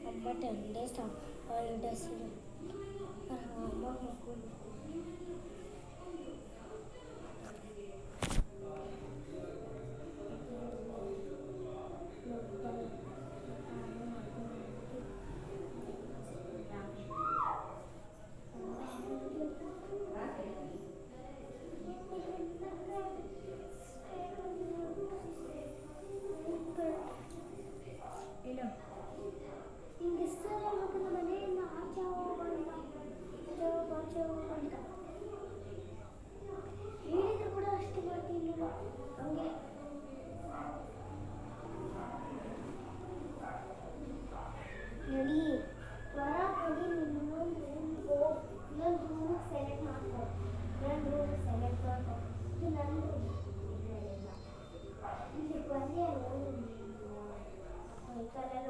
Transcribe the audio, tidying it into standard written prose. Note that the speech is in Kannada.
ಅಮ್ಮ 10 days ಹಾಲಿಡೇಸ್ ಆರಾಮಾಗಿ ಹೋಗ್ಬೋದು. ಹೇಳಿದ್ರು ಕೂಡ ಅಷ್ಟು ಮಾಡ್ತೀನಿ ಹಂಗೆ ನೋಡಿ ಹೊರಗೆ ಇನ್ನೊಂದು ರೂಮ್ ಸೆಲೆಕ್ಟ್ ಮಾಡ್ಕೊ. ಇನ್ನೊಂದು ರೂಮ್ ಸೆಲೆಕ್ಟ್ ಮಾಡ್ಕೊ. ಇದು ನನ್ನ ರೂಮ್ ಇಲ್ಲಿ ಬಂದೆ ಸೈಕಲೆಲ್ಲ